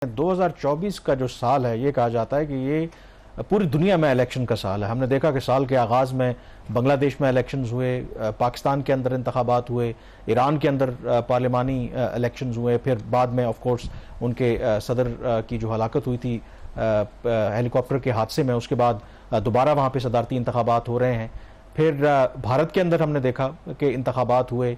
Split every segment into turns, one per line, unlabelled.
2024 का जो साल है, ये कहा जाता है कि ये पूरी दुनिया में इलेक्शन का साल है। हमने देखा कि साल के आगाज़ में बांग्लादेश में इलेक्शंस हुए, पाकिस्तान के अंदर इंतखाबात हुए, ईरान के अंदर पार्लिमानी इलेक्शंस हुए, फिर बाद में ऑफ कोर्स उनके सदर की जो हलाकत हुई थी हेलीकॉप्टर के हादसे में, उसके बाद दोबारा वहाँ पे सदारती इंतखाबात हो रहे हैं। फिर भारत के अंदर हमने देखा कि इंतखाबात हुए,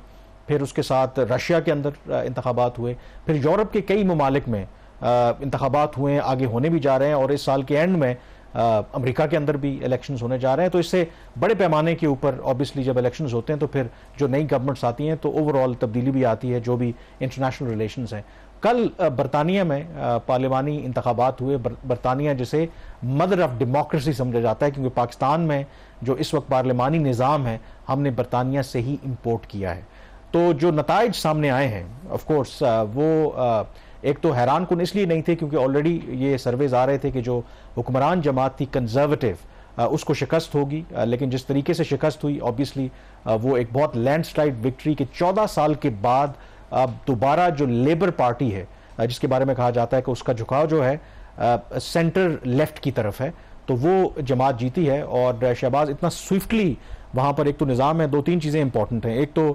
फिर उसके साथ रशिया के अंदर इंतखाबात हुए, फिर यूरोप के कई ममालिक में इंतखाबात हुए हैं, आगे होने भी जा रहे हैं, और इस साल के एंड में अमेरिका के अंदर भी इलेक्शंस होने जा रहे हैं। तो इससे बड़े पैमाने के ऊपर ऑब्वियसली जब इलेक्शंस होते हैं तो फिर जो नई गवर्नमेंट्स आती हैं तो ओवरऑल तब्दीली भी आती है, जो भी इंटरनेशनल रिलेशंस हैं। कल बरतानिया में पार्लिमानी इंतखाबात हुए। बरतानिया जिसे मदर ऑफ डेमोक्रेसी समझा जाता है, क्योंकि पाकिस्तान में जो इस वक्त पार्लिमानी निज़ाम है हमने बरतानिया से ही इम्पोर्ट किया है। तो जो नताइज सामने आए हैं ऑफ कोर्स वो एक तो हैरान कुन इसलिए नहीं थे क्योंकि ऑलरेडी ये सर्वेज आ रहे थे कि जो हुक्मरान जमात थी कंजर्वेटिव उसको शिकस्त होगी, लेकिन जिस तरीके से शिकस्त हुई ऑब्वियसली वो एक बहुत लैंडस्लाइड विक्ट्री के 14 साल के बाद अब दोबारा जो लेबर पार्टी है जिसके बारे में कहा जाता है कि उसका झुकाव जो है सेंटर लेफ्ट की तरफ है, तो वो जमात जीती है। और शहबाज इतना स्विफ्टली वहाँ पर एक तो निज़ाम है, दो तीन चीज़ें इंपॉर्टेंट हैं। एक तो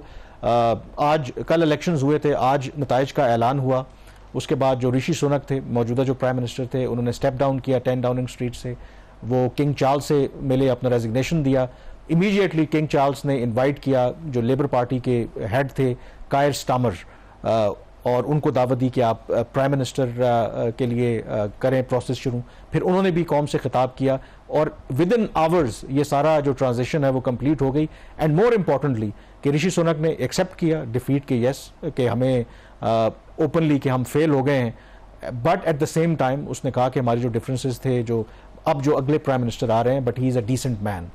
आज कल इलेक्शंस हुए थे, आज नताइज का ऐलान हुआ। उसके बाद जो ऋषि सुनक थे, मौजूदा जो प्राइम मिनिस्टर थे, उन्होंने स्टेप डाउन किया 10 डाउनिंग स्ट्रीट से। वो किंग चार्ल्स से मिले, अपना रेजिग्नेशन दिया। इमीडिएटली किंग चार्ल्स ने इनवाइट किया जो लेबर पार्टी के हेड थे कायर स्टामर, और उनको दावत दी कि आप प्राइम मिनिस्टर के लिए करें प्रोसेस शुरू। फिर उन्होंने भी कौम से खिताब किया और विद इन आवर्स ये सारा जो ट्रांजिशन है वो कंप्लीट हो गई। एंड मोर इम्पॉर्टेंटली कि ऋषि सुनक ने एक्सेप्ट किया डिफीट के, यस कि हमें ओपनली कि हम फेल हो गए हैं, but at the same time उसने कहा कि हमारे जो डिफरेंसेस थे, जो अब जो अगले प्राइम मिनिस्टर आ रहे हैं, but he is a decent man.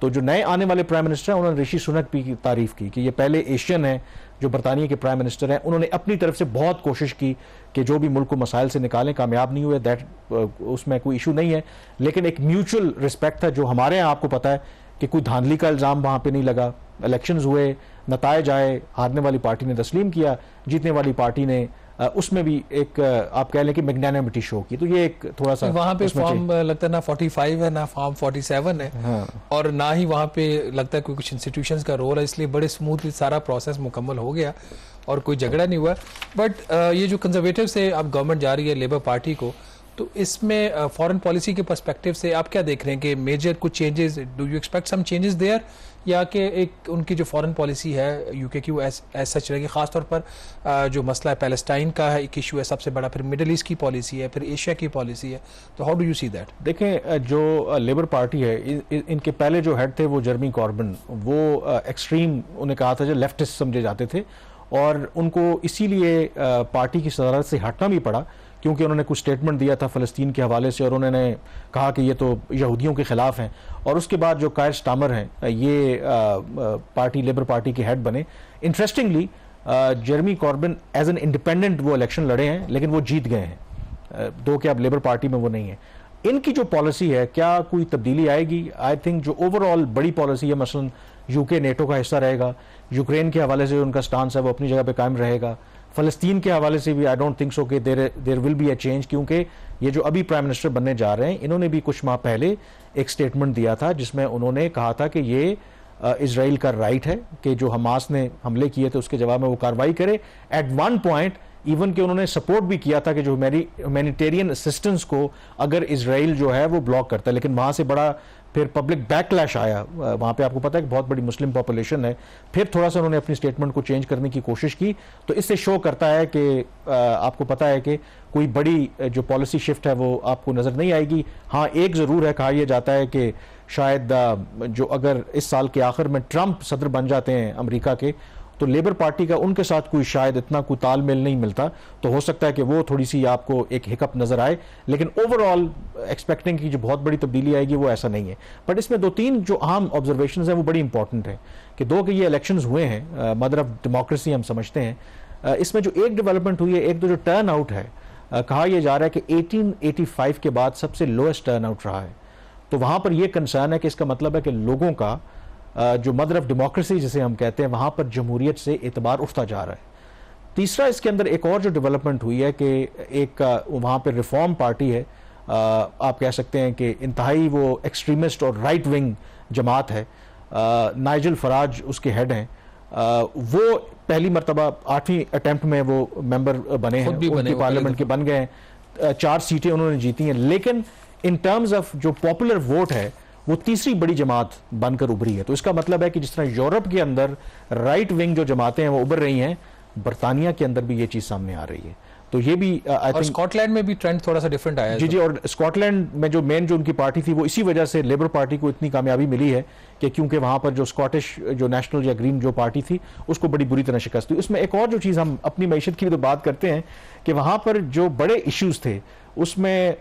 तो जो नए आने वाले प्राइम मिनिस्टर हैं उन्होंने ऋषि सुनक की तारीफ की कि ये पहले एशियन है जो बरतानिया के प्राइम मिनिस्टर हैं। उन्होंने अपनी तरफ से बहुत कोशिश की कि जो भी मुल्क को मसाइल से निकालें, कामयाब नहीं हुए, दैट उसमें कोई इशू नहीं है, लेकिन एक म्यूचुअल रिस्पेक्ट था जो हमारे यहाँ आपको पता है कि कोई धांधली का इल्ज़ाम वहाँ पे नहीं लगा। इलेक्शंस हुए, नताइज आए, हारने वाली पार्टी ने तस्लीम किया, जीतने वाली पार्टी ने उसमें भी एक आप कह लें कि मैग्नानिमिटी शो की। तो ये एक थोड़ा सा
वहाँ पे फॉर्म लगता है ना 45 है ना फॉर्म 47 है। हाँ। और ना ही वहाँ पे लगता है कोई कुछ इंस्टीट्यूशंस का रोल है, इसलिए बड़े स्मूथली सारा प्रोसेस मुकम्मल हो गया और कोई झगड़ा नहीं हुआ। बट ये जो कंजर्वेटिव से अब गवर्नमेंट जा रही है लेबर पार्टी को, तो इसमें फॉरेन पॉलिसी के पर्सपेक्टिव से आप क्या देख रहे हैं कि मेजर कुछ changes, do you expect some changes there, या कि एक उनकी जो फॉरेन पॉलिसी है यूके की वो ऐसा चलेगी? खासतौर पर जो मसला है पैलेस्टाइन का है, एक इशू है सबसे बड़ा, फिर मिडल ईस्ट की पॉलिसी है, फिर एशिया की पॉलिसी है, तो how do you see that?
देखें, जो लेबर पार्टी है इनके पहले जो हेड थे वो जर्मी कॉर्बिन, वो एक्सट्रीम उन्हें कहा था जो लेफ्टिस्ट समझे जाते थे, और उनको इसीलिए पार्टी की सदारत से हटना भी पड़ा क्योंकि उन्होंने कुछ स्टेटमेंट दिया था फ़लस्तीन के हवाले से और उन्होंने कहा कि ये तो यहूदियों के ख़िलाफ़ हैं। और उसके बाद जो कायर स्टामर हैं ये पार्टी लेबर पार्टी के हेड बने। Interestingly Jeremy Corbyn as an independent वो इलेक्शन लड़े हैं, लेकिन वो जीत गए हैं, दो कि अब लेबर पार्टी में वो नहीं है। इनकी जो पॉलिसी है, क्या कोई तब्दीली आएगी? आई थिंक जो ओवरऑल बड़ी पॉलिसी है, मसलन यूके नेटो का हिस्सा रहेगा, यूक्रेन के हवाले से उनका स्टांस है वो अपनी जगह पे कायम रहेगा, फ़लस्तीन के हवाले से भी आई डोंट थिंक सो कि there will be a change, क्योंकि ये जो अभी प्राइम मिनिस्टर बनने जा रहे हैं इन्होंने भी कुछ माह पहले एक स्टेटमेंट दिया था जिसमें उन्होंने कहा था कि ये इजराइल का राइट है कि जो हमास ने हमले किए थे उसके जवाब में वो कार्रवाई करे। एट वन पॉइंट इवन कि उन्होंने सपोर्ट भी किया था कि जो ह्यूमैनिटेरियन असिस्टेंस को अगर इजराइल जो है वो ब्लॉक करता है, लेकिन वहाँ से बड़ा फिर पब्लिक बैकलैश आया। वहाँ पे आपको पता है कि बहुत बड़ी मुस्लिम पॉपुलेशन है, फिर थोड़ा सा उन्होंने अपनी स्टेटमेंट को चेंज करने की कोशिश की। तो इससे शो करता है कि आपको पता है कि कोई बड़ी जो पॉलिसी शिफ्ट है वो आपको नज़र नहीं आएगी। हाँ, एक ज़रूर है, कहा यह जाता है कि शायद जो अगर इस साल के आखिर में ट्रंप सदर बन जाते हैं अमेरिका के, तो लेबर पार्टी का उनके साथ कोई शायद इतना कोई तालमेल नहीं मिलता, तो हो सकता है कि वो थोड़ी सी आपको एक हिकअप नजर आए, लेकिन ओवरऑल एक्सपेक्टिंग की जो बहुत बड़ी तब्दीली आएगी वो ऐसा नहीं है। बट इसमें दो तीन जो अहम ऑब्जर्वेशंस हैं वो बड़ी इंपॉर्टेंट है कि दो कि ये इलेक्शंस हुए हैं, मदर ऑफ डेमोक्रेसी हम समझते हैं। इसमें जो एक डेवलपमेंट हुई है, एक तो जो टर्न आउट है, कहा यह जा रहा है कि 1885 के बाद सबसे लोएस्ट टर्न आउट रहा है। तो वहाँ पर यह कंसर्न है कि इसका मतलब है कि लोगों का जो मदर ऑफ डेमोक्रेसी जिसे हम कहते हैं, वहाँ पर जमहूरियत से एतबार उठता जा रहा है। तीसरा इसके अंदर एक और जो डेवलपमेंट हुई है कि एक वहाँ पे रिफॉर्म पार्टी है, आप कह सकते हैं कि इंतहाई वो एक्सट्रीमिस्ट और राइट विंग जमात है, नाइजल फराज उसके हेड हैं, वो पहली मरतबा 8वीं अटेम्प्ट में वो मेंबर बने हैं, उनकी पार्लियामेंट के बन गए हैं, 4 सीटें उन्होंने जीती हैं, लेकिन इन टर्म्स ऑफ जो पॉपुलर वोट है वो तीसरी बड़ी जमात बनकर उभरी है। तो इसका मतलब है कि जिस तरह यूरोप के अंदर राइट विंग जो जमातें हैं वो उभर रही हैं, बरतानिया के अंदर भी ये चीज सामने आ रही है। तो ये भी आई थिंक
स्कॉटलैंड में भी ट्रेंड थोड़ा सा डिफरेंट आया है।
जी, और स्कॉटलैंड में जो मेन जो उनकी पार्टी थी वो इसी वजह से लेबर पार्टी को इतनी कामयाबी मिली है कि क्योंकि वहां पर जो स्कॉटिश जो नेशनल या ग्रीन जो पार्टी थी उसको बड़ी बुरी तरह शिकस्त हुई। उसमें एक और जो चीज़ हम अपनी मैशत की भी तो बात करते हैं कि वहां पर जो बड़े इश्यूज थे उसमें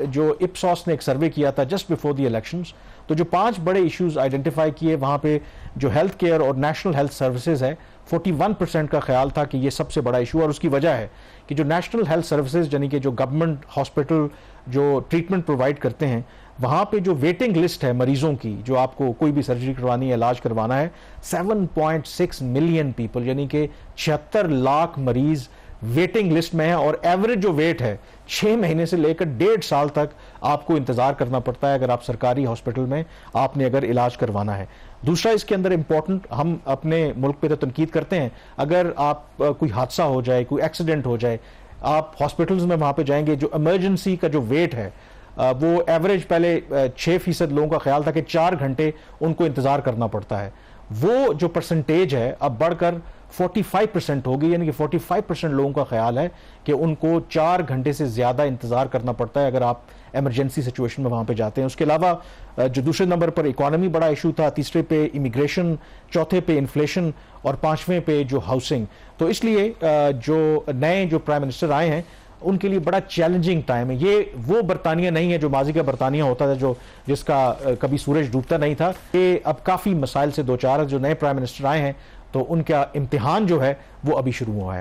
जो इप्सॉस ने एक सर्वे किया था जस्ट बिफोर द इलेक्शंस, तो जो 5 बड़े इश्यूज आइडेंटिफाई किए वहां पे जो हेल्थ केयर और नेशनल हेल्थ सर्विसेज है 41% का ख्याल था कि ये सबसे बड़ा इशू। और उसकी वजह है कि जो नेशनल हेल्थ सर्विसेज यानी कि जो गवर्नमेंट हॉस्पिटल जो ट्रीटमेंट प्रोवाइड करते हैं वहाँ पे जो वेटिंग लिस्ट है मरीजों की, जो आपको कोई भी सर्जरी करवानी है, इलाज करवाना है, 7.6 मिलियन पीपल यानी कि 76 लाख मरीज वेटिंग लिस्ट में है। और एवरेज जो वेट है 6 महीने से लेकर 1.5 साल तक आपको इंतजार करना पड़ता है अगर आप सरकारी हॉस्पिटल में आपने अगर इलाज करवाना है। दूसरा इसके अंदर इंपॉर्टेंट, हम अपने मुल्क पे तो तनकीद करते हैं, अगर आप कोई हादसा हो जाए, कोई एक्सीडेंट हो जाए, आप हॉस्पिटल्स में वहां पे जाएंगे, जो इमरजेंसी का जो वेट है वो एवरेज पहले 6% लोगों का ख्याल था कि 4 घंटे उनको इंतजार करना पड़ता है, वो जो परसेंटेज है अब बढ़कर 45% होगी, यानी कि 45% लोगों का ख्याल है कि उनको 4 घंटे से ज्यादा इंतजार करना पड़ता है अगर आप इमरजेंसी सिचुएशन में वहां पे जाते हैं। उसके अलावा जो दूसरे नंबर पर इकोनॉमी बड़ा इशू था, तीसरे पे इमिग्रेशन, चौथे पे इन्फ्लेशन और 5वें पे जो हाउसिंग। तो इसलिए जो नए जो प्राइम मिनिस्टर आए हैं उनके लिए बड़ा चैलेंजिंग टाइम है। ये वो बरतानिया नहीं है जो माजी का बरतानिया होता था, जो जिसका कभी सूरज डूबता नहीं था। ये अब काफी मसाइल से दो चार जो नए प्राइम मिनिस्टर आए हैं तो उनका इम्तिहान जो है वो अभी शुरू हुआ है।